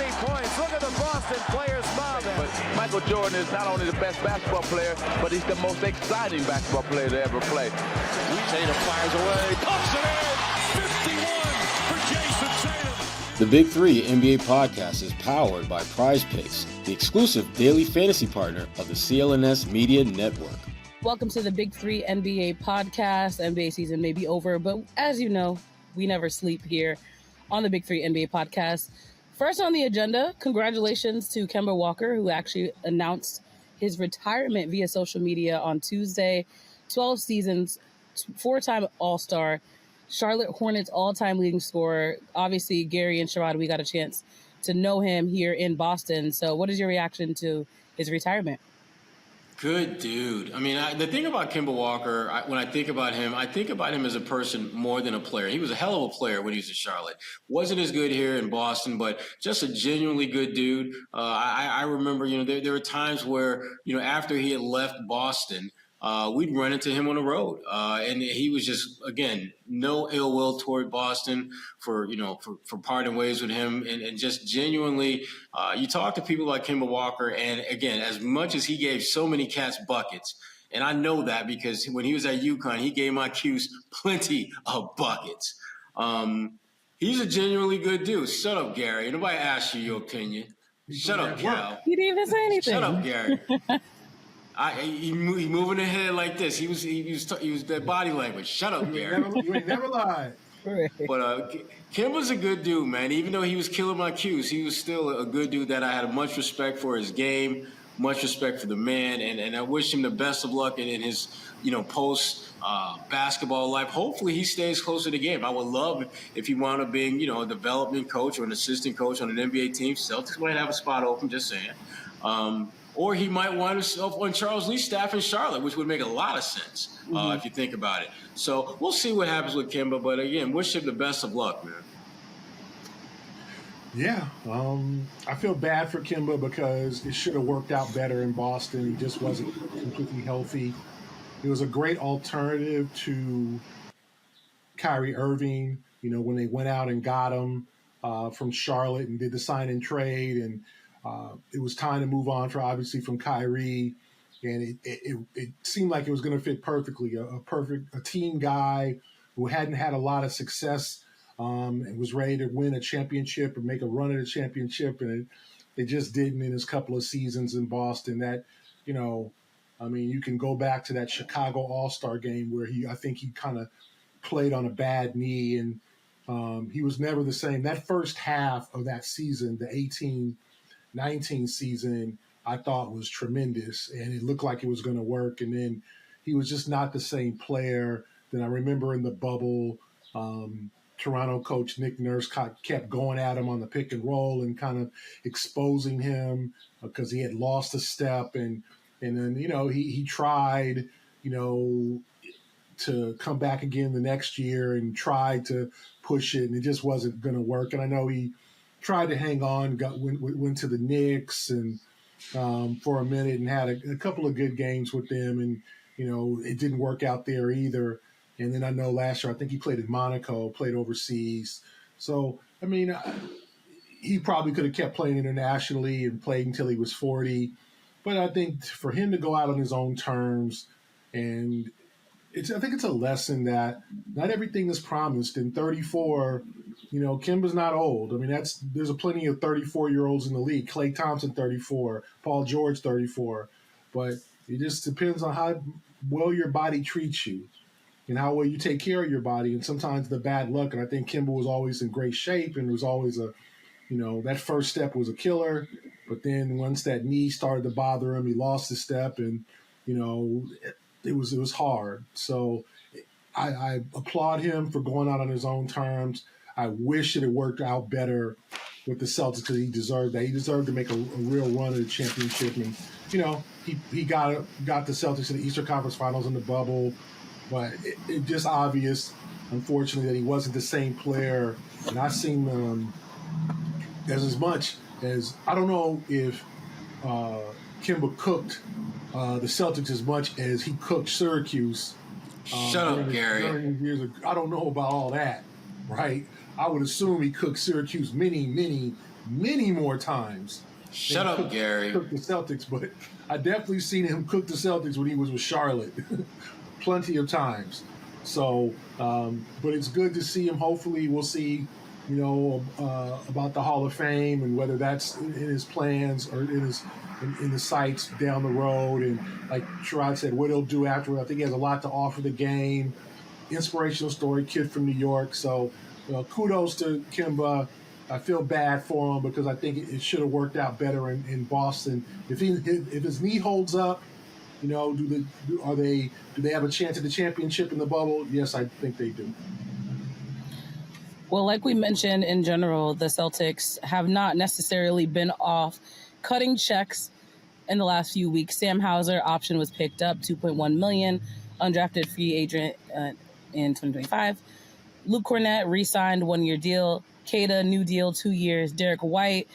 many points. Look at the Boston players mobbing. But Michael Jordan is not only the best basketball player, but he's the most exciting basketball player to ever play. Tatum fires away. Thompson in. 51 for Jayson Tatum. The Big Three NBA podcast is powered by Prize Picks, the exclusive daily fantasy partner of the CLNS Media Network. Welcome to the Big Three NBA podcast. NBA season may be over, but as you know, we never sleep here on the Big Three NBA podcast. First on the agenda, congratulations to Kemba Walker, who actually announced his retirement via social media on Tuesday. 12 seasons, four-time All-Star, Charlotte Hornets all-time leading scorer. Obviously, Gary and Sherrod, we got a chance to know him here in Boston. So what is your reaction to his retirement? Good dude. I mean, the thing about Kemba Walker, when I think about him as a person more than a player. He was a hell of a player when he was in Charlotte. Wasn't as good here in Boston, but just a genuinely good dude. I remember, there were times where, after he had left Boston, we'd run into him on the road. And he was just, again, no ill will toward Boston for parting ways with him. And just genuinely, you talk to people like Kemba Walker, and again, as much as he gave so many cats buckets, and I know that because when he was at UConn, he gave my Qs plenty of buckets. He's a genuinely good dude. Shut up, Gary. Nobody asked you your opinion. Shut up, Cal. He didn't even say anything. Shut up, Gary. He moving ahead like this. He was that body language. Shut up, Gary. You ain't never lied. But Kemba's a good dude, man. Even though he was killing my Qs, he was still a good dude that I had much respect for his game, much respect for the man, and I wish him the best of luck in his post basketball life. Hopefully he stays close to the game. I would love if he wound up being a development coach or an assistant coach on an NBA team. Celtics might have a spot open. Just saying. Or he might wind himself on Charles Lee's staff in Charlotte, which would make a lot of sense if you think about it. So we'll see what happens with Kemba. But, again, wish him the best of luck, man. Yeah. I feel bad for Kemba because it should have worked out better in Boston. He just wasn't completely healthy. It was a great alternative to Kyrie Irving, when they went out and got him from Charlotte and did the sign and trade, and it was time to move on from Kyrie, and it seemed like it was going to fit perfectly. A team guy who hadn't had a lot of success and was ready to win a championship or make a run at a championship, and it just didn't in his couple of seasons in Boston. That, you can go back to that Chicago All-Star game where I think he kind of played on a bad knee, and he was never the same. That first half of that season, the 18-19 season, I thought was tremendous, and it looked like it was going to work. And then he was just not the same player. Then I remember in the bubble, Toronto coach Nick Nurse kept going at him on the pick and roll and kind of exposing him because he had lost a step. And then, he tried, to come back again the next year and tried to push it, and it just wasn't going to work. And I know he tried to hang on, went to the Knicks and for a minute and had a couple of good games with them, and it didn't work out there either. And then I know last year I think he played in Monaco, played overseas. So he probably could have kept playing internationally and played until he was 40. But I think for him to go out on his own terms, and I think it's a lesson that not everything is promised. In 34. Kemba's not old. There's plenty of 34-year-olds in the league. Klay Thompson, 34. Paul George, 34. But it just depends on how well your body treats you and how well you take care of your body. And sometimes the bad luck. And I think Kemba was always in great shape and was always that first step was a killer. But then once that knee started to bother him, he lost his step, and it was hard. So I applaud him for going out on his own terms. I wish it had worked out better with the Celtics because he deserved that. He deserved to make a real run at the championship. And, he got the Celtics to the Eastern Conference Finals in the bubble. But it just obvious, unfortunately, that he wasn't the same player. And I've seen as much as – I don't know if Kemba cooked the Celtics as much as he cooked Syracuse. Shut up, Gary. I don't know about all that, right? I would assume he cooked Syracuse many, many many more times. Shut up, Gary. Cook the Celtics, but I definitely seen him cook the Celtics when he was with Charlotte, plenty of times. So, but it's good to see him. Hopefully, we'll see, about the Hall of Fame and whether that's in his plans or in the sights down the road. And like Sherrod said, what he'll do after. I think he has a lot to offer the game. Inspirational story, kid from New York. So, kudos to Kemba. I feel bad for him because I think it should have worked out better in Boston. If his knee holds up, do they have a chance at the championship in the bubble? Yes, I think they do. Well, like we mentioned, in general, the Celtics have not necessarily been off cutting checks in the last few weeks. Sam Hauser option was picked up, $2.1 million, undrafted free agent in 2025. Luke Cornett re-signed 1-year deal. Keita, new deal, 2 years. Derrick White,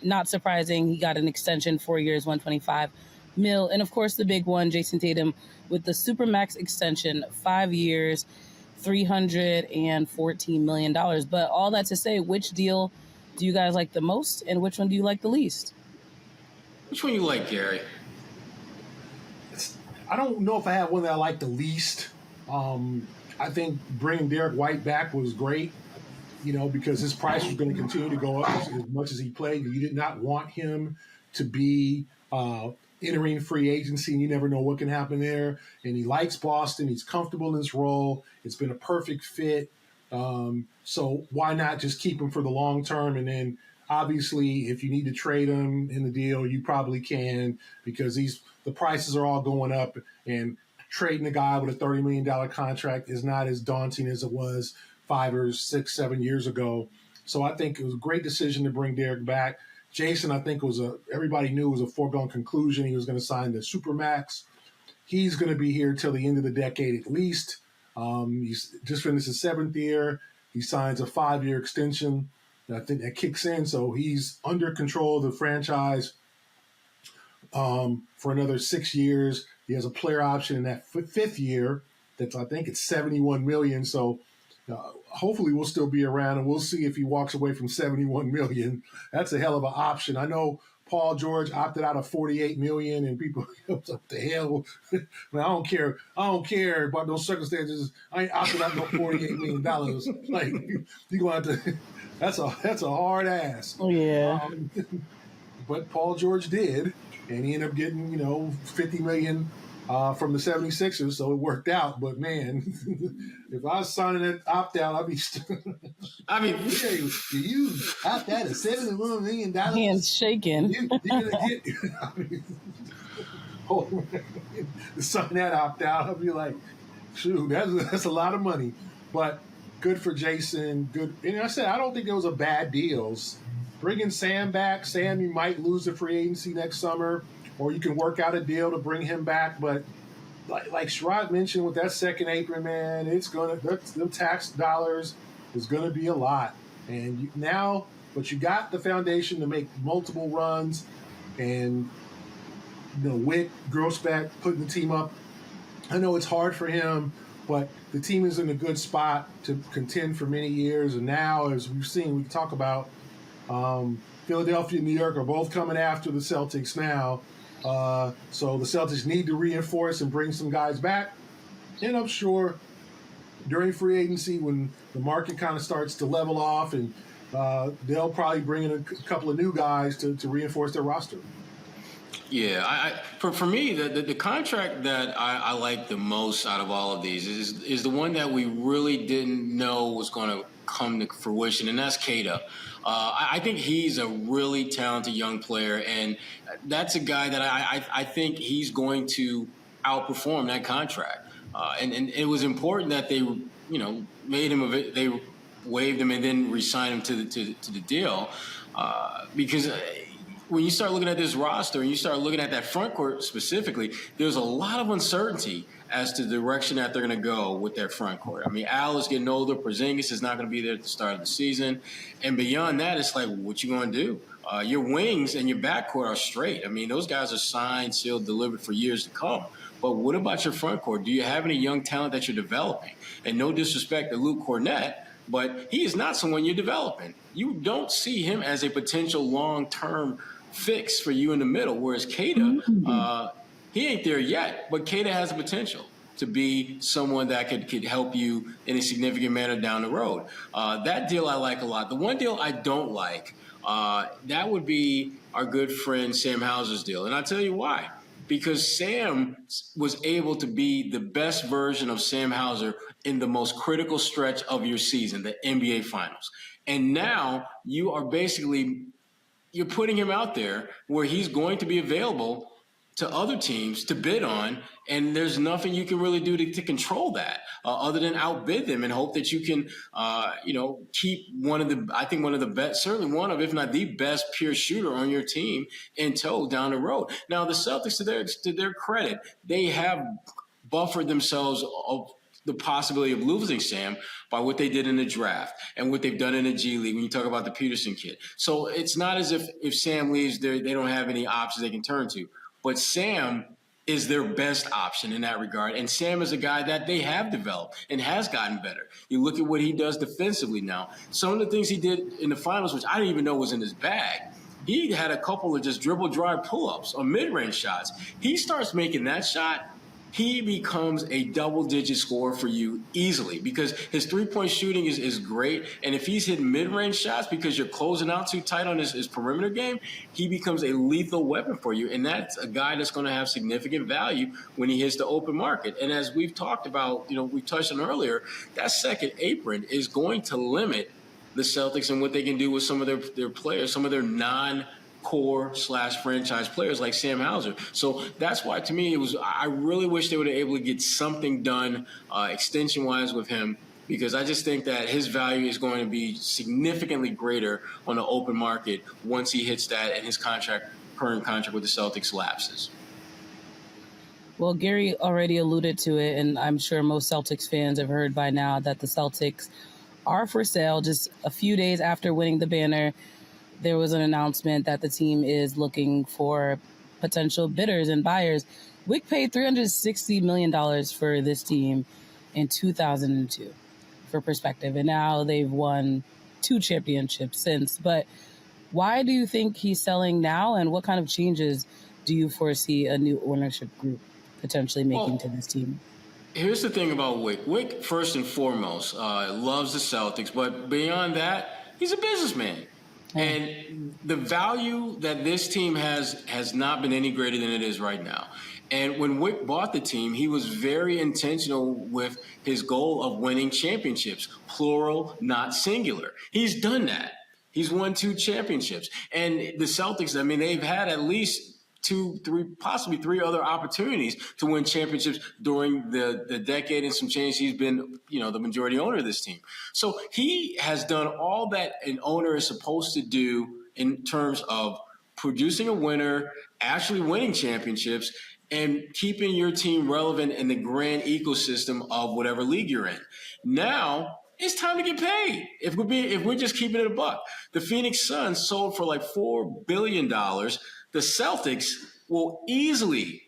not surprising, he got an extension, 4 years, $125 million. And of course, the big one, Jayson Tatum, with the Supermax extension, 5 years, $314 million. But all that to say, which deal do you guys like the most, and which one do you like the least? Which one you like, Gary? I don't know if I have one that I like the least. I think bringing Derrick White back was great. Because his price was going to continue to go up as much as he played. You did not want him to be entering free agency, and you never know what can happen there. And he likes Boston. He's comfortable in his role. It's been a perfect fit. So why not just keep him for the long term? And then, obviously, if you need to trade him in the deal, you probably can, because the prices are all going up. And trading a guy with a $30 million contract is not as daunting as it was 5 or 6, 7 years ago. So I think it was a great decision to bring Derrick back. Jayson, I think everybody knew it was a foregone conclusion. He was going to sign the Supermax. He's going to be here till the end of the decade at least. He's just finished his 7th year. He signs a 5-year extension. I think that kicks in. So he's under control of the franchise for another 6 years. He has a player option in that 5th year. I think it's $71 million. So hopefully we'll still be around, and we'll see if he walks away from $71 million. That's a hell of an option. I know Paul George opted out of $48 million, and people, what the hell? Man, I don't care about those circumstances. I ain't opted out no $48 million. Like, you going to that's a hard ass. Oh yeah. But Paul George did, and he ended up getting $50 million. From the 76ers, so it worked out. But man, if I was signing that opt-out, I'd be. You opt out of $71 million. Hands shaking. You're gonna get. Sign that opt-out. I'd be like, shoot, that's a lot of money. But good for Jayson. Good, and I said I don't think it was a bad deal. Bringing Sam back. Sam, you might lose the free agency next summer. Or you can work out a deal to bring him back. But like Sherrod mentioned with that second apron, man, them tax dollars is going to be a lot. And but you got the foundation to make multiple runs. And, Wick, Grossbeck, putting the team up. I know it's hard for him, but the team is in a good spot to contend for many years. And now, as we've seen, we can talk about Philadelphia and New York are both coming after the Celtics now. So the Celtics need to reinforce and bring some guys back. And I'm sure during free agency, when the market kind of starts to level off, and they'll probably bring in a couple of new guys to reinforce their roster. Yeah, for me, the contract that I like the most out of all of these is the one that we really didn't know was going to come to fruition, and that's Keita. I think he's a really talented young player, and that's a guy that I think he's going to outperform that contract. And it was important that they made him they waived him and then re-signed him to the deal because. When you start looking at this roster and you start looking at that front court specifically, there's a lot of uncertainty as to the direction that they're going to go with their front court. I mean, Al is getting older. Porzingis is not going to be there at the start of the season. And beyond that, it's like, what you going to do? Your wings and your backcourt are straight. I mean, those guys are signed, sealed, delivered for years to come. But what about your front court? Do you have any young talent that you're developing? And no disrespect to Luke Cornett, but he is not someone you're developing. You don't see him as a potential long-term fix for you in the middle, whereas Kata, he ain't there yet, but Kata has the potential to be someone that could help you in a significant manner down the road. That deal I like a lot. The one deal I don't like, that would be our good friend Sam Hauser's deal. And I'll tell you why. Because Sam was able to be the best version of Sam Hauser in the most critical stretch of your season, the NBA Finals. And now you are basically, you're putting him out there where he's going to be available to other teams to bid on, and there's nothing you can really do to control that other than outbid them and hope that you can, keep one of the best, certainly one of, if not the best pure shooter on your team in tow down the road. Now, the Celtics, to their credit, they have buffered themselves of the possibility of losing Sam by what they did in the draft and what they've done in the G League when you talk about the Peterson kid. So it's not as if Sam leaves, they don't have any options they can turn to. But Sam is their best option in that regard. And Sam is a guy that they have developed and has gotten better. You look at what he does defensively now. Some of the things he did in the finals, which I didn't even know was in his bag, he had a couple of just dribble drive pull-ups or mid-range shots. He starts making that shot, he becomes a double-digit scorer for you easily because his three-point shooting is great. And if he's hitting mid-range shots because you're closing out too tight on his perimeter game, he becomes a lethal weapon for you. And that's a guy that's going to have significant value when he hits the open market. And as we've talked about, we touched on earlier, that second apron is going to limit the Celtics and what they can do with some of their players, some of their non-core/franchise players like Sam Hauser. So that's why, to me, I really wish they were able to get something done extension-wise with him, because I just think that his value is going to be significantly greater on the open market once he hits that and his current contract with the Celtics lapses. Well, Gary already alluded to it, and I'm sure most Celtics fans have heard by now that the Celtics are for sale. Just a few days after winning the banner, there was an announcement that the team is looking for potential bidders and buyers. Wick paid $360 million for this team in 2002, for perspective. And now they've won 2 championships since. But why do you think he's selling now, and what kind of changes do you foresee a new ownership group potentially making to this team? Here's the thing about Wick. Wick, first and foremost, loves the Celtics, but beyond that, he's a businessman. And the value that this team has not been any greater than it is right now. And when Wick bought the team, he was very intentional with his goal of winning championships, plural, not singular. He's done that. He's won 2 championships. And the Celtics, they've had at least 2, 3, possibly 3 other opportunities to win championships during the decade and some change he's been, the majority owner of this team. So he has done all that an owner is supposed to do in terms of producing a winner, actually winning championships, and keeping your team relevant in the grand ecosystem of whatever league you're in. Now it's time to get paid. If we're just keeping it a buck, the Phoenix Suns sold for like $4 billion. The Celtics will easily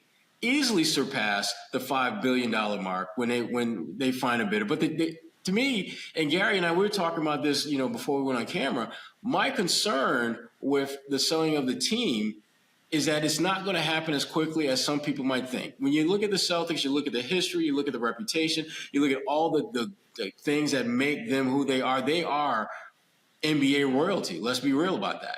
surpass the $5 billion mark when they find a bidder. But to me, and Gary and I, we were talking about this, before we went on camera. My concern with the selling of the team is that it's not going to happen as quickly as some people might think. When you look at the Celtics, you look at the history, you look at the reputation, you look at all the things that make them who they are. They are NBA royalty. Let's be real about that.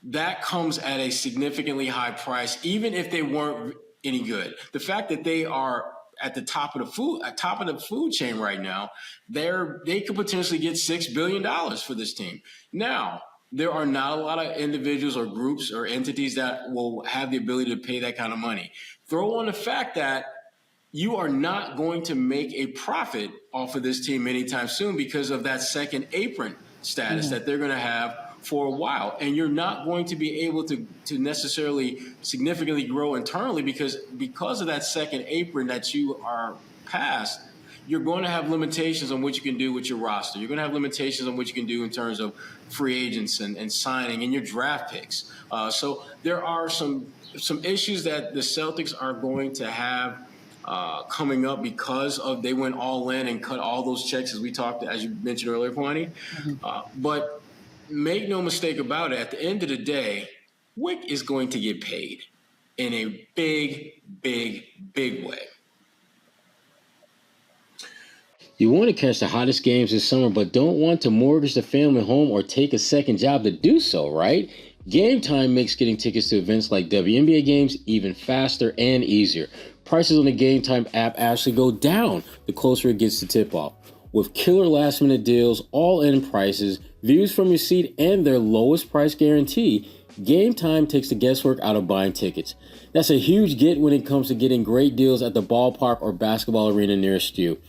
That comes at a significantly high price, even if they weren't any good. The fact that they are at the top of the food chain right now, they could potentially get $6 billion for this team. Now, there are not a lot of individuals or groups or entities that will have the ability to pay that kind of money. Throw on the fact that you are not going to make a profit off of this team anytime soon because of that second apron status that they're going to have for a while. And you're not going to be able to necessarily significantly grow internally because of that second apron that you are past. You're going to have limitations on what you can do with your roster. You're going to have limitations on what you can do in terms of free agents and signing and your draft picks. So there are some issues that the Celtics are going to have coming up because of they went all in and cut all those checks as you mentioned earlier, Kwani. But make no mistake about it, at the end of the day, Wick is going to get paid in a big, big, big way. You want to catch the hottest games this summer, but don't want to mortgage the family home or take a second job to do so, right? Game Time makes getting tickets to events like WNBA games even faster and easier. Prices on the Game Time app actually go down the closer it gets to tip-off. With killer last-minute deals, all-in prices, views from your seat, and their lowest price guarantee, Game Time takes the guesswork out of buying tickets. That's a huge get when it comes to getting great deals at the ballpark or basketball arena nearest you.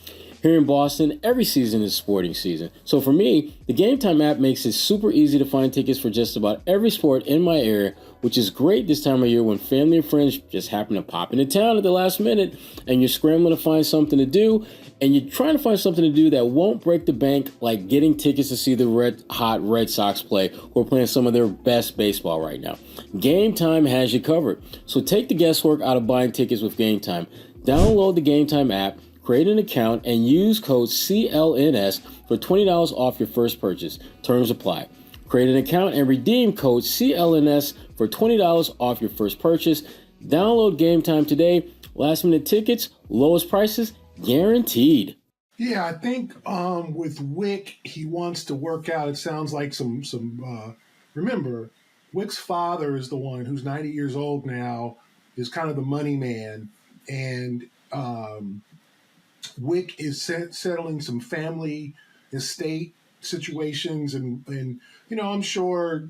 Here in Boston, every season is sporting season. So for me, the Game Time app makes it super easy to find tickets for just about every sport in my area, which is great this time of year when family and friends just happen to pop into town at the last minute and you're scrambling to find something to do, and you're trying to find something to do that won't break the bank, like getting tickets to see the red-hot Red Sox play, who are playing some of their best baseball right now. Game Time has you covered. So take the guesswork out of buying tickets with Game Time. Download the Game Time app, create an account, and use code CLNS for $20 off your first purchase. Terms apply. Create an account and redeem code CLNS for $20 off your first purchase. Download Game Time today. Last minute tickets, lowest prices, guaranteed. Yeah, I think with Wick, he wants to work out. It sounds like some. Remember, Wick's father is the one who's 90 years old now, is kind of the money man, and Wick is settling some family estate situations, and I'm sure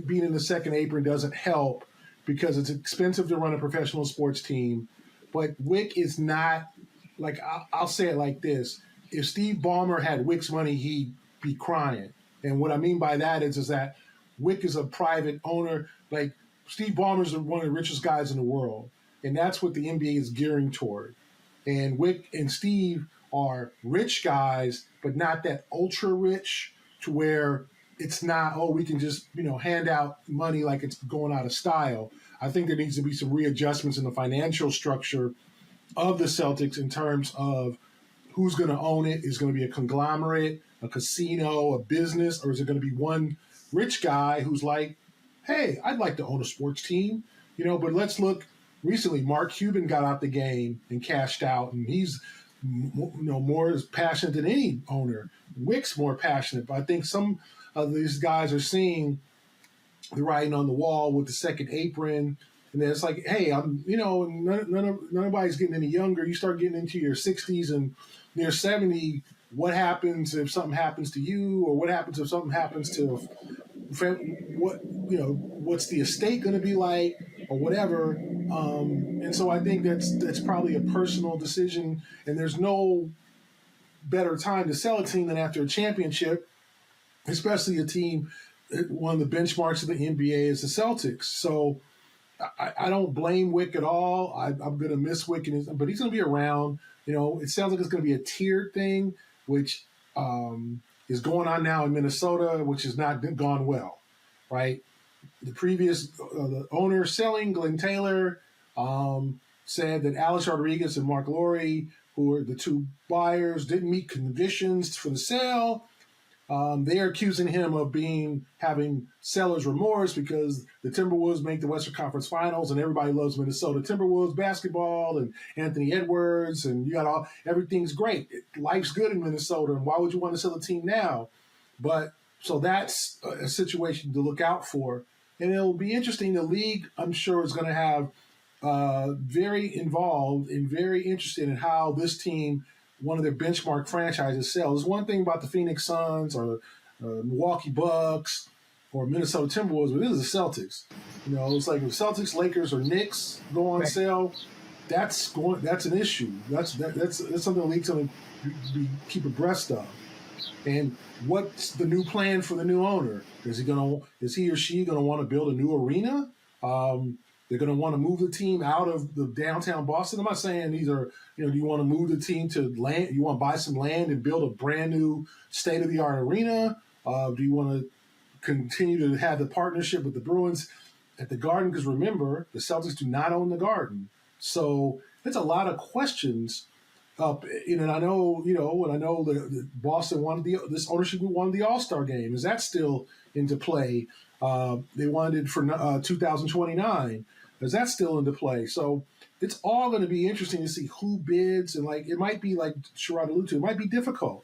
being in the second apron doesn't help because it's expensive to run a professional sports team. But Wick is not, like, I'll say it like this: if Steve Ballmer had Wick's money, he'd be crying. And what I mean by that is that Wick is a private owner. Like, Steve Ballmer's one of the richest guys in the world, and that's what the NBA is gearing toward. And Wick and Steve are rich guys, but not that ultra rich to where it's not, we can just, hand out money like it's going out of style. I think there needs to be some readjustments in the financial structure of the Celtics in terms of who's going to own it. Is it going to be a conglomerate, a casino, a business, or is it going to be one rich guy who's like, hey, I'd like to own a sports team, but let's look. Recently, Mark Cuban got out the game and cashed out, and he's more passionate than any owner. Wick's more passionate, but I think some of these guys are seeing the writing on the wall with the second apron, and then it's like, hey, nobody's getting any younger. You start getting into your 60s and near 70. What happens if something happens to you, or what happens if something happens to what's the estate going to be like, or whatever. And so I think that's probably a personal decision, and there's no better time to sell a team than after a championship, especially a team, one of the benchmarks of the NBA is the Celtics. So I don't blame Wick at all. I'm going to miss Wick, but he's going to be around. It sounds like it's going to be a tiered thing, which is going on now in Minnesota, which has not gone well, right? The previous the owner selling, Glenn Taylor, said that Alex Rodriguez and Mark Lowry, who are the two buyers, didn't meet conditions for the sale. They are accusing him of having seller's remorse because the Timberwolves make the Western Conference Finals and everybody loves Minnesota Timberwolves basketball and Anthony Edwards, and everything's great. Life's good in Minnesota, and why would you want to sell a team now? But so that's a situation to look out for. And it'll be interesting. The league, I'm sure, is going to have very involved and very interested in how this team, one of their benchmark franchises, sells. There's one thing about the Phoenix Suns or Milwaukee Bucks or Minnesota Timberwolves, but this is the Celtics. It's like if Celtics, Lakers, or Knicks go on sale, that's an issue. That's something the league's going to keep abreast of. And what's the new plan for the new owner? Is he or she going to want to build a new arena? They're going to want to move the team out of the downtown Boston. I'm not saying these are, do you want to move the team to land? You want to buy some land and build a brand new state-of-the-art arena? Do you want to continue to have the partnership with the Bruins at the Garden? Because remember, the Celtics do not own the Garden. So it's a lot of questions up. And I know, when I know the Boston this ownership group won the All-Star game. Is that still into play? They wanted it for 2029. Is that still into play? So it's all going to be interesting to see who bids, and it might be like Sherrod alluded to, it might be difficult.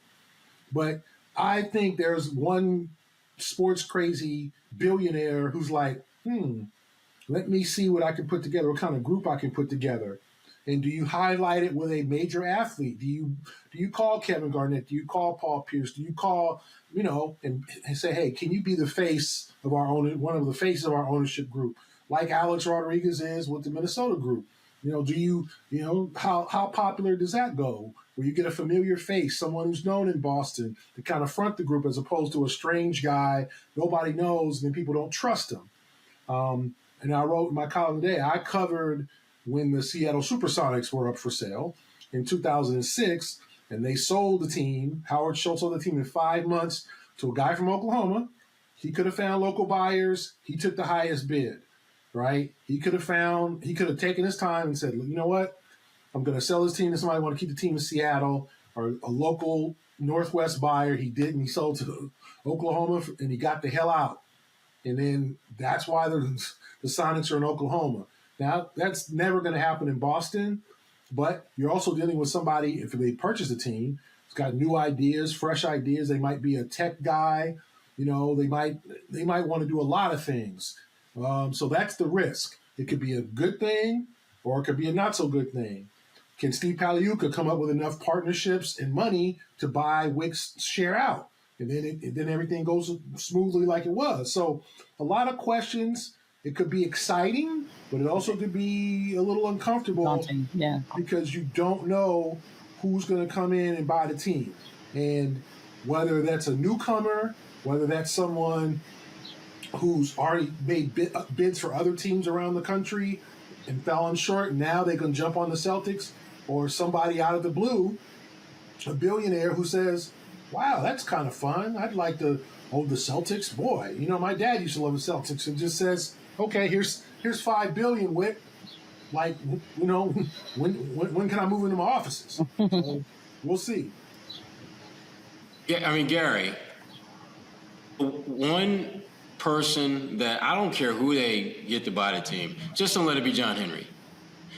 But I think there's one sports crazy billionaire who's like, let me see what I can put together, what kind of group I can put together. And do you highlight it with a major athlete? Do you call Kevin Garnett? Do you call Paul Pierce? Do you call, and say, hey, can you be the face of one of the faces of our ownership group, like Alex Rodriguez is with the Minnesota group? How popular does that go? Where you get a familiar face, someone who's known in Boston to kind of front the group, as opposed to a strange guy nobody knows, and then people don't trust him. And I wrote in my column today, I covered when the Seattle Supersonics were up for sale in 2006, and they sold the team. Howard Schultz sold the team in 5 months to a guy from Oklahoma. He could have found local buyers. He took the highest bid, right? He could have taken his time and said, you know what? I'm going to sell this team to somebody who want to keep the team in Seattle, or a local Northwest buyer. He did, and he sold to Oklahoma, and he got the hell out. And then that's why the Sonics are in Oklahoma. Now, that's never going to happen in Boston, but you're also dealing with somebody, if they purchase a team, who's got new ideas, fresh ideas. They might be a tech guy. They might want to do a lot of things. So that's the risk. It could be a good thing, or it could be a not so good thing. Can Steve Paliuca come up with enough partnerships and money to buy Wick's share out? And then everything goes smoothly like it was. So a lot of questions. It could be exciting, but it also could be a little uncomfortable. Daunting, yeah. Because you don't know who's going to come in and buy the team. And whether that's a newcomer, whether that's someone who's already made bids for other teams around the country and fell on short, and now they can jump on the Celtics, or somebody out of the blue, a billionaire who says, wow, that's kind of fun. I'd like to own the Celtics. Boy, my dad used to love the Celtics, and just says, okay, here's $5 billion, Wick. When can I move into my offices? So we'll see. Yeah, I mean, Gary, one person that I don't care who they get to buy the team, just don't let it be John Henry.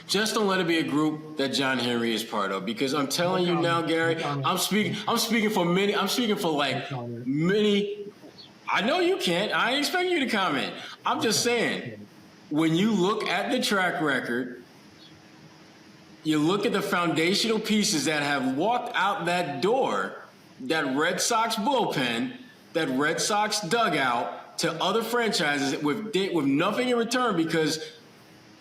Just don't let it be a group that John Henry is part of, because I'm telling you now, Gary, I'm speaking for many. I'm speaking for many. I know you can't. I ain't expecting you to comment. I'm just saying, when you look at the track record, you look at the foundational pieces that have walked out that door, that Red Sox bullpen, that Red Sox dugout, to other franchises with nothing in return, because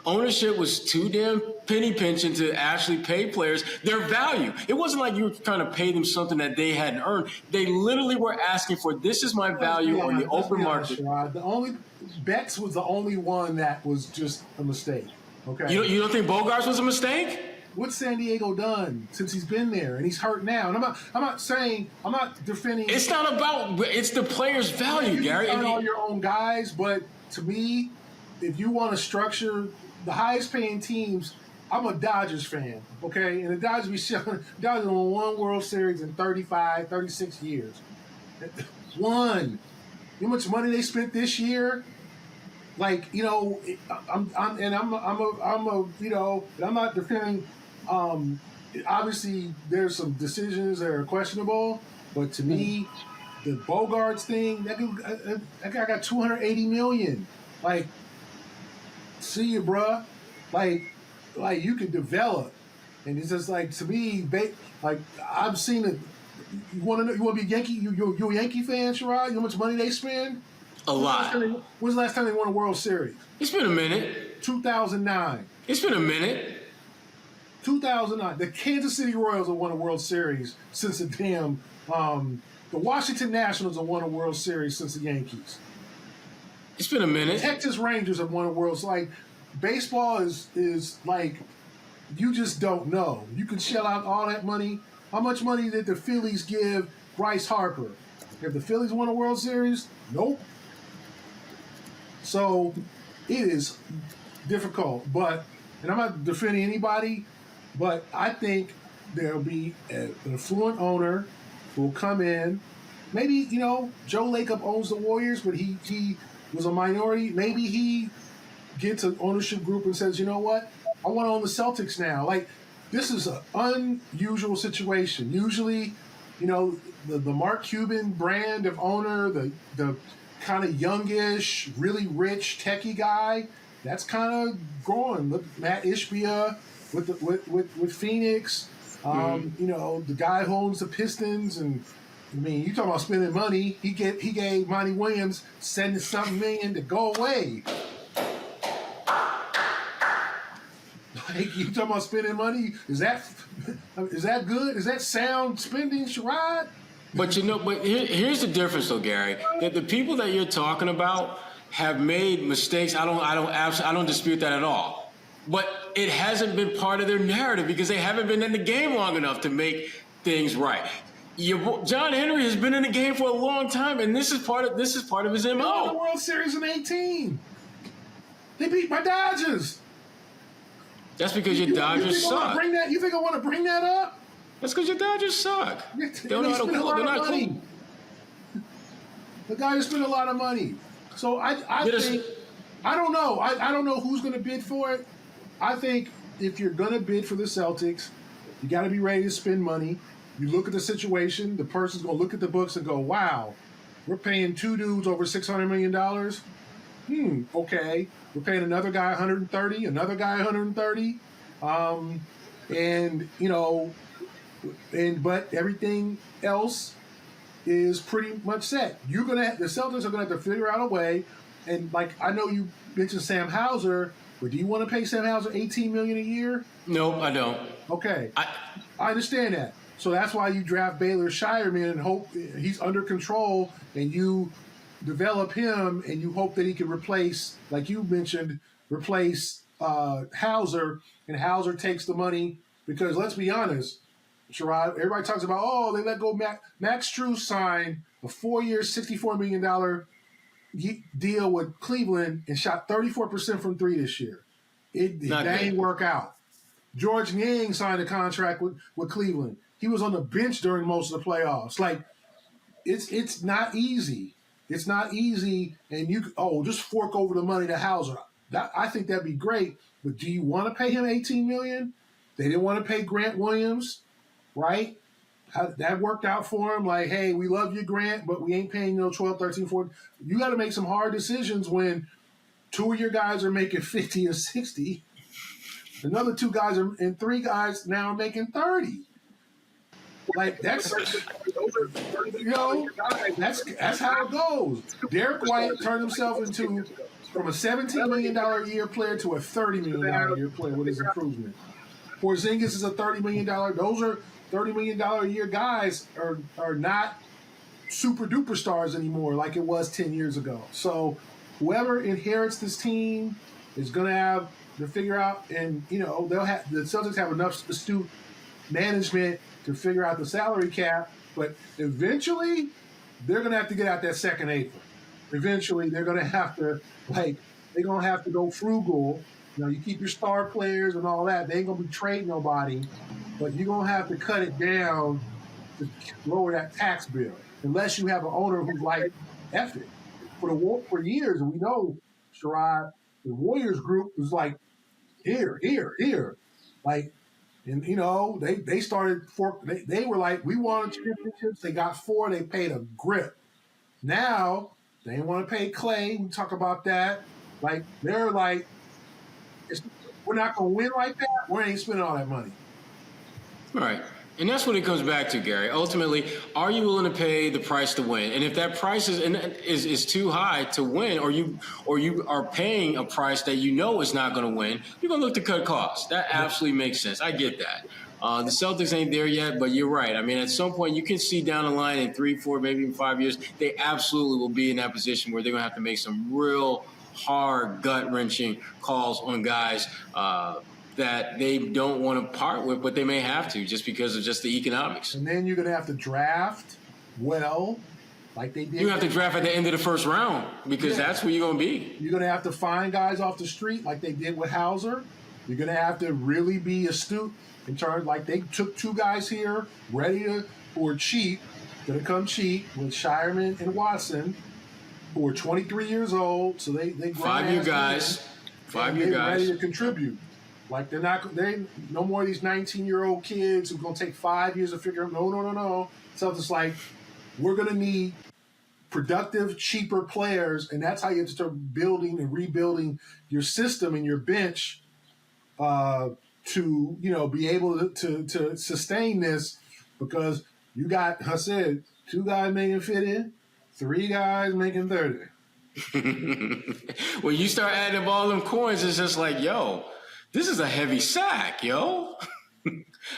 ownership was too damn penny pinching to actually pay players their value. It wasn't like you were trying to pay them something that they hadn't earned. They literally were asking for, this is my value on the open market. The only Betts was the only one that was just a mistake. Okay. You don't think Bogarts was a mistake? What's San Diego done since he's been there? And he's hurt now. And I'm not defending. It's not about. It's the player's value, Gary. You all your own guys, but to me, if you want to structure the highest paying teams, I'm a Dodgers fan, okay? And the Dodgers won one World Series in 36 years. One. You know how much money they spent this year? I'm not defending. Obviously, there's some decisions that are questionable, but to me, the Bogarts thing, that guy got $280 million. See you, bruh. You could develop, and it's just to me, I've seen it. You want to know? You want to be a Yankee? You a Yankee fan, Sherrod? You know how much money they spend? A lot. When's the last time they won a World Series? It's been a minute. 2009. It's been a minute. 2009. The Kansas City Royals have won a World Series since the damn. The Washington Nationals have won a World Series since the Yankees. It's been a minute. Texas Rangers have won a World Series. Baseball is you just don't know. You can shell out all that money. How much money did the Phillies give Bryce Harper? Have the Phillies won a World Series? Nope. So it is difficult, and I'm not defending anybody. But I think there'll be an affluent owner who will come in. Maybe, Joe Lacob owns the Warriors, but he was a minority. Maybe he gets an ownership group and says, you know what? I want to own the Celtics now. Like, this is an unusual situation. Usually, the Mark Cuban brand of owner, the kind of youngish, really rich, techie guy, that's kind of growing. Look, Matt Ishbia with Phoenix, the guy who owns the Pistons, and you talking about spending money. He gave Monty Williams $70-something million to go away. Like, you talking about spending money? Is that good? Is that sound spending, Sherrod? But here's the difference, though, Gary. That the people that you're talking about have made mistakes. I don't dispute that at all. But it hasn't been part of their narrative because they haven't been in the game long enough to make things right. John Henry has been in the game for a long time, and this is part of his MO. They won the World Series in 2018. They beat my Dodgers. That's because your Dodgers suck. You think I want to bring that up? That's because your Dodgers suck. They don't know how to call. They're not clean. The guy spent a lot of money. So I think, I don't know. I don't know who's going to bid for it. I think if you're going to bid for the Celtics, you got to be ready to spend money. You look at the situation, the person's going to look at the books and go, wow, we're paying two dudes over $600 million. Okay. We're paying another guy 130, another guy 130. But everything else is pretty much set. The Celtics are going to have to figure out a way. And like, I know you mentioned Sam Hauser, but do you want to pay Sam Hauser $18 million a year? No, I don't. Okay. I understand that. So that's why you draft Baylor Scheierman and hope he's under control, and you develop him and you hope that he can replace, like you mentioned, Hauser, and Hauser takes the money. Because let's be honest, Sherrod, everybody talks about, they let go Max Strus signed a 4-year, $64 million deal with Cleveland and shot 34% from three this year. That ain't work out. George Niang signed a contract with Cleveland. He was on the bench during most of the playoffs. Like, it's not easy. It's not easy, and just fork over the money to Hauser. I think that'd be great, but do you want to pay him $18 million? They didn't want to pay Grant Williams, right? That worked out for him. Like, hey, we love you, Grant, but we ain't paying 12, 13, 14. You got to make some hard decisions when two of your guys are making 50 or 60. Another two guys and three guys now are making 30. Like, that's how it goes. Derrick White turned himself from a $17 million a year player to a $30 million a year player with his improvement. Porzingis is a $30 million. Those are $30 million a year guys are not super duper stars anymore like it was 10 years ago. So whoever inherits this team is going to have to figure out, and the Celtics have enough astute management to figure out the salary cap, but eventually they're going to have to get out that second apron. Eventually they're going to have to go frugal. You keep your star players and all that. They ain't going to be trading nobody, but you're going to have to cut it down to lower that tax bill, unless you have an owner who's like, F it. For years, and we know, Sherrod, the Warriors group was like, here. Like, and, they started, they were like, we wanted championships. They got 4. They paid a grip. Now, they didn't want to pay Klay. We talk about that. Like, they're like, we're not going to win like that. We ain't spending all that money. Right. And that's what it comes back to, Gary. Ultimately, are you willing to pay the price to win? And if that price is too high to win, or you are paying a price that is not going to win, you're going to look to cut costs. That absolutely makes sense. I get that. The Celtics ain't there yet, but you're right. I mean, at some point, you can see down the line in 3, 4, maybe even 5 years, they absolutely will be in that position where they're going to have to make some real hard, gut-wrenching calls on guys that they don't want to part with, but they may have to just because of just the economics. And then you're going to have to draft well, like they did. You have to draft at the end of the first round because that's where you're going to be. You're going to have to find guys off the street like they did with Hauser. You're going to have to really be astute in terms, like they took 2 guys here who are cheap, going to come cheap with Scheierman and Watson, who are 23 years old. So they 5-year guys. 5-year guys. Ready to contribute. Like they no more of these 19-year-old kids who are going to take 5 years to figure out. No. So it's like, we're going to need productive, cheaper players, and that's how you have to start building and rebuilding your system and your bench to be able to sustain this, because you got, I said, 2 guys making 50, 3 guys making 30. When you start adding up all them coins, it's just like, yo, this is a heavy sack, yo.